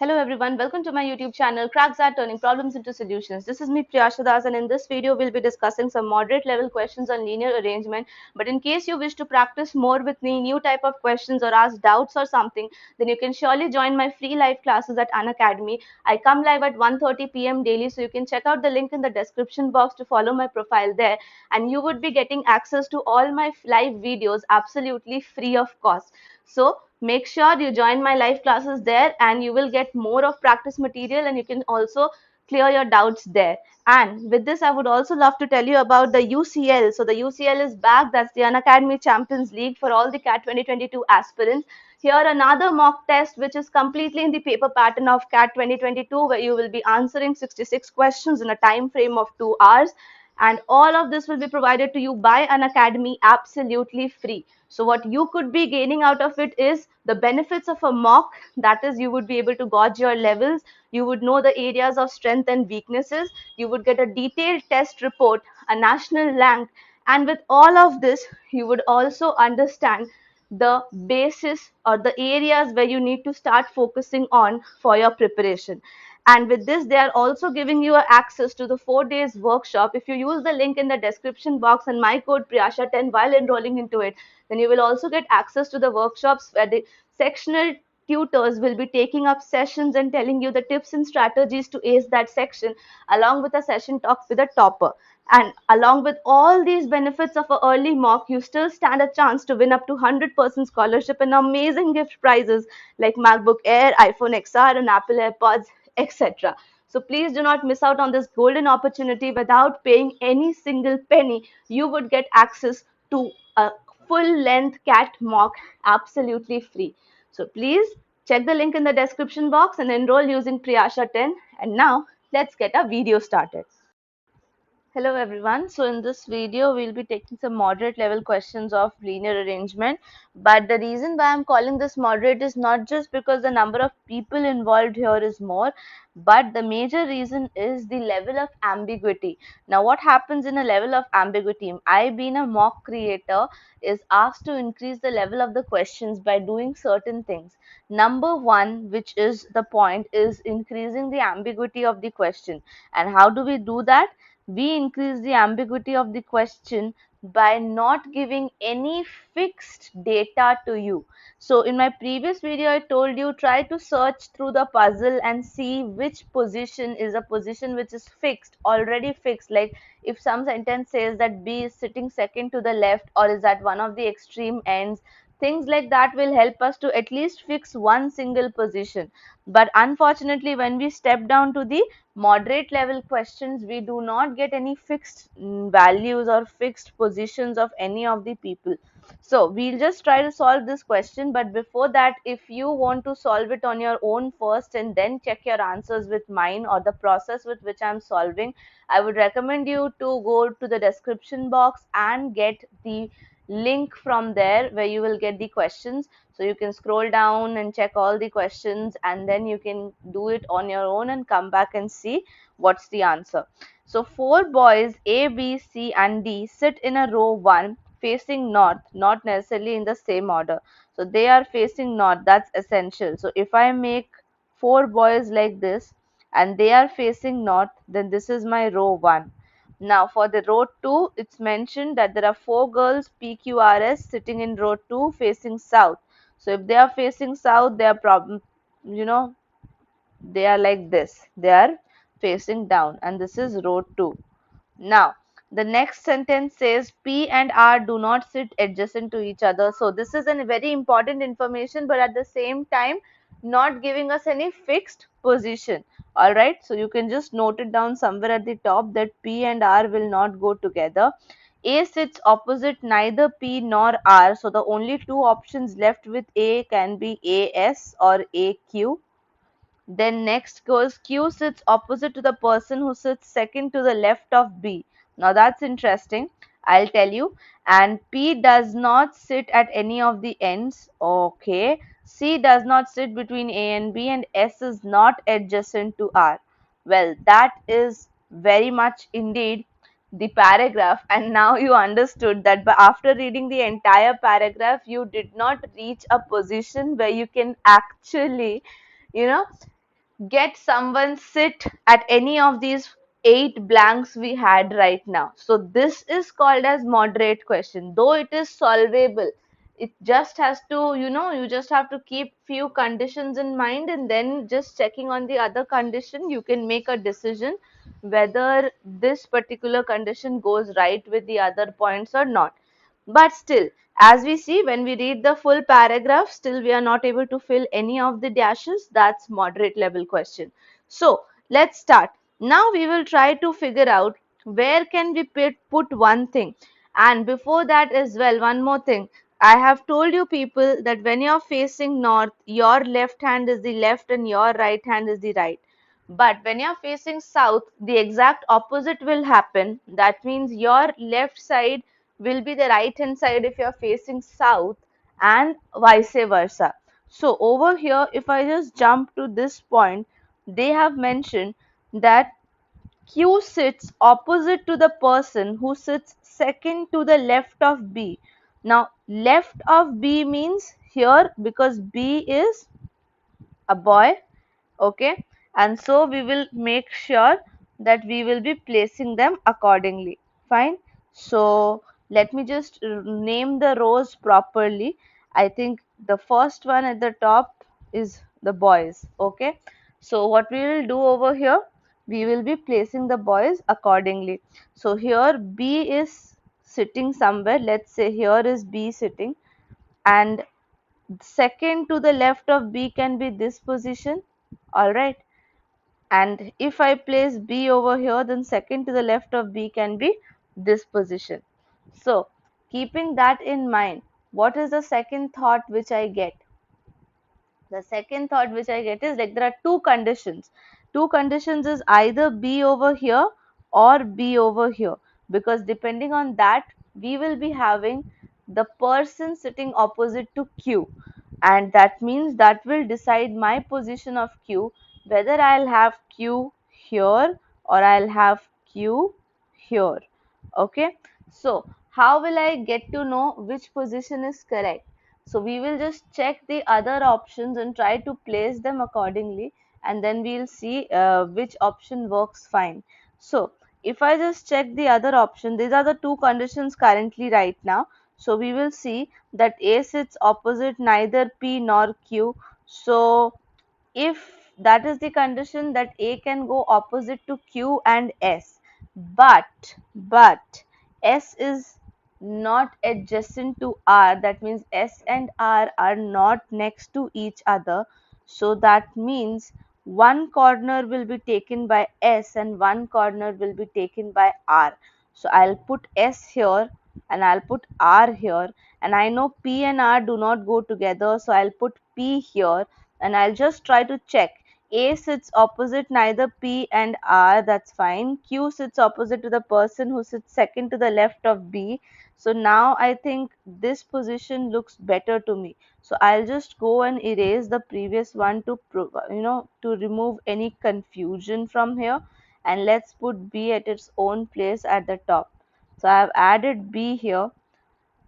Hello everyone, welcome to my YouTube channel XAT Turning Problems into Solutions. This is me Priyasha, and in this video we'll be discussing some moderate level questions on linear arrangement. But in case you wish to practice more with me, new type of questions or ask doubts or something, then you can surely join my free live classes at Unacademy. I come live at 1:30 p.m. daily, so you can check out the link in the description box to follow my profile there, and you would be getting access to all my live videos absolutely free of cost. So make sure you join my live classes there, and you will get more of practice material, and you can also clear your doubts there. And with this, I would also love to tell you about the UCL. So the UCL is back. That's the Unacademy Champions League for all the CAT 2022 aspirants. Here another mock test which is completely in the paper pattern of CAT 2022, where you will be answering 66 questions in a time frame of 2 hours, and all of this will be provided to you by Unacademy absolutely free. So what you could be gaining out of it is the benefits of a mock. That is, you would be able to gauge your levels, you would know the areas of strength and weaknesses, you would get a detailed test report, a national rank, and with all of this you would also understand the basis or the areas where you need to start focusing on for your preparation. And with this, they are also giving you access to the 4 days workshop. If you use the link in the description box and my code Priyasha10 while enrolling into it, then you will also get access to the workshops where the sectional tutors will be taking up sessions and telling you the tips and strategies to ace that section, along with a session talk with a topper. And along with all these benefits of an early mock, you still stand a chance to win up to 100% scholarship and amazing gift prizes like MacBook Air, iPhone XR, and Apple AirPods, etc. So please do not miss out on this golden opportunity. Without paying any single penny, you would get access to a full length CAT mock absolutely free. So please check the link in the description box and enroll using Priyasha10. And now let's get our video started. Hello everyone. So in this video, we'll be taking some moderate level questions of linear arrangement. But the reason why I'm calling this moderate is not just because the number of people involved here is more, but the major reason is the level of ambiguity. Now, what happens in a level of ambiguity? I, being a mock creator, is asked to increase the level of the questions by doing certain things. Number one, which is the point, is increasing the ambiguity of the question. And how do we do that? We increase the ambiguity of the question by not giving any fixed data to you. So in my previous video, I told you try to search through the puzzle and see which position is a position which is fixed, already fixed. Like if some sentence says that B is sitting second to the left or is at one of the extreme ends, things like that will help us to at least fix one single position. But unfortunately, when we step down to the moderate level questions, we do not get any fixed values or fixed positions of any of the people. So we'll just try to solve this question, but before that, if you want to solve it on your own first and then check your answers with mine or the process with which I'm solving, I would recommend you to go to the description box and get the link from there where you will get the questions. So you can scroll down and check all the questions, and then you can do it on your own and come back and see what's the answer. So 4 boys A, B, C and D sit in a row 1 facing north, not necessarily in the same order. So they are facing north, that's essential. So if I make 4 boys like this and they are facing north, then this is my row 1. Now for the row 2, it's mentioned that there are 4 girls PQRS sitting in row 2 facing south. So if they are facing south, they are they are like this. They are facing down, and this is row 2. Now the next sentence says P and R do not sit adjacent to each other. So this is a very important information, but at the same time not giving us any fixed position. All right, so you can just note it down somewhere at the top that P and R will not go together. A sits opposite neither P nor R, so the only two options left with A can be AS or AQ. Then next goes Q sits opposite to the person who sits second to the left of B. Now that's interesting, I'll tell you. And P does not sit at any of the ends. Okay. C does not sit between A and B, and S is not adjacent to R. Well, that is very much indeed the paragraph, and now you understood that after reading the entire paragraph, you did not reach a position where you can actually, you know, get someone sit at any of these 8 blanks we had right now. So this is called as moderate question, though it is solvable. It just has to, you just have to keep few conditions in mind, and then just checking on the other condition, you can make a decision whether this particular condition goes right with the other points or not. But still, as we see, when we read the full paragraph, still we are not able to fill any of the dashes. That's moderate level question. So let's start. Now we will try to figure out where can we put one thing. And before that as well, one more thing. I have told you people that when you are facing north, your left hand is the left and your right hand is the right. But when you are facing south, the exact opposite will happen. That means your left side will be the right hand side if you are facing south, and vice versa. So over here, if I just jump to this point, they have mentioned that Q sits opposite to the person who sits second to the left of B. Now left of B means here, because B is a boy, okay, and so we will make sure that we will be placing them accordingly. Fine. So let me just name the rows properly. I think the first one at the top is the boys, okay. So what we will do over here, we will be placing the boys accordingly. So here B is sitting somewhere, let's say here is B sitting, and second to the left of B can be this position, alright. And if I place B over here, then second to the left of B can be this position. So keeping that in mind, what is the second thought which I get? The second thought which I get is like there are two conditions. Two conditions is either B over here or B over here, because depending on that, we will be having the person sitting opposite to Q, and that means that will decide my position of Q, whether I'll have Q here or I'll have Q here. Okay, so how will I get to know which position is correct? So we will just check the other options and try to place them accordingly, and then we'll see which option works fine. So if I just check the other option, these are the two conditions currently right now. So we will see that A sits opposite neither P nor Q. So if that is the condition, that A can go opposite to Q and S, but S is not adjacent to R, that means S and R are not next to each other. So that means one corner will be taken by S and one corner will be taken by R. So I'll put S here and I'll put R here, and I know P and R do not go together, so I'll put P here, and I'll just try to check. A sits opposite neither P and R, that's fine. Q sits opposite to the person who sits second to the left of B. So now I think this position looks better to me. So I'll just go and erase the previous one to to remove any confusion from here, and let's put B at its own place at the top. So I have added B here.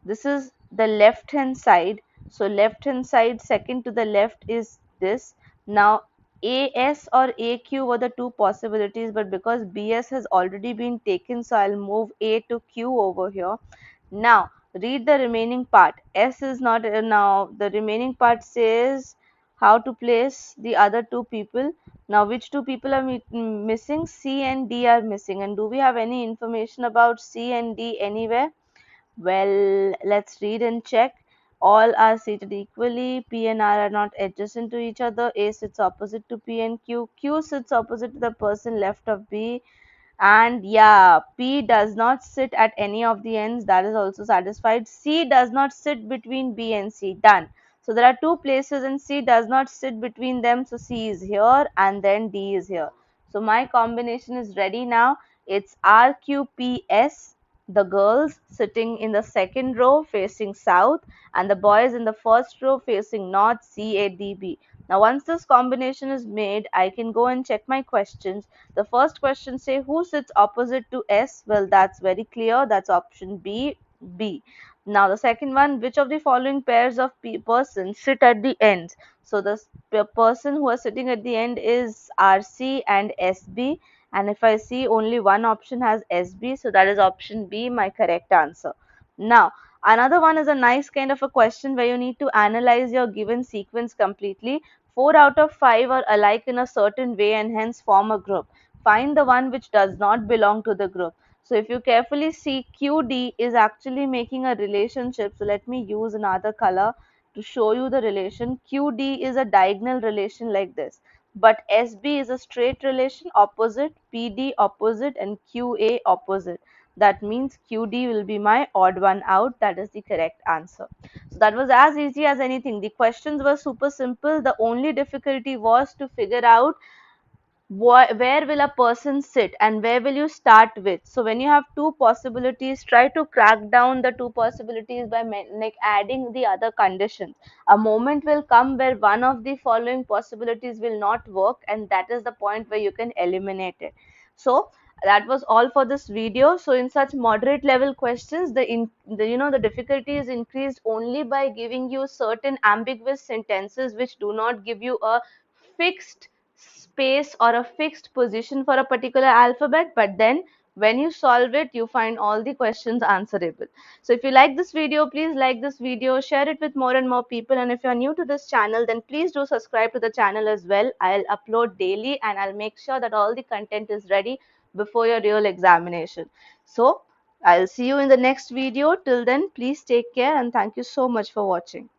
This is the left hand side. So left hand side, second to the left is this. Now AS or AQ were the two possibilities, but because BS has already been taken, so I'll move A to Q over here. Now read the remaining part. S is not now the remaining part says how to place the other two people. Now which two people are missing? C and D are missing. And do we have any information about C and D anywhere? Well, let's read and check. All are seated equally. P and R are not adjacent to each other. A sits opposite to P and Q. Q sits opposite to the person left of B. And yeah, P does not sit at any of the ends. That is also satisfied. C does not sit between B and C. Done. So there are two places and C does not sit between them. So C is here and then D is here. So my combination is ready now. It's RQPS, the girls sitting in the second row facing south and the boys in the first row facing north, CADB. Now once this combination is made, I can go and check my questions. The first question say who sits opposite to S? Well, that's very clear. That's option B, B. Now the second one, which of the following pairs of persons sit at the ends? So the person who are sitting at the end is RC and SB, and if I see only one option has SB, so that is option B, my correct answer. Now another one is a nice kind of a question where you need to analyze your given sequence completely. 4 out of 5 are alike in a certain way and hence form a group. Find the one which does not belong to the group. So if you carefully see, QD is actually making a relationship. So let me use another color to show you the relation. QD is a diagonal relation like this, but SB is a straight relation, opposite, PD opposite, and QA opposite. That means QD will be my odd one out. That is the correct answer. So that was as easy as anything. The questions were super simple. The only difficulty was to figure out where will a person sit and where will you start with. So when you have two possibilities, try to crack down the two possibilities by like adding the other conditions. A moment will come where one of the following possibilities will not work, and that is the point where you can eliminate it. So that was all for this video. So in such moderate level questions, the difficulty is increased only by giving you certain ambiguous sentences which do not give you a fixed space or a fixed position for a particular alphabet, but then when you solve it, you find all the questions answerable. So if you like this video, please like this video, share it with more and more people, and if you're new to this channel, then please do subscribe to the channel as well. I'll upload daily and I'll make sure that all the content is ready before your real examination. So I'll see you in the next video. Till then, please take care and thank you so much for watching.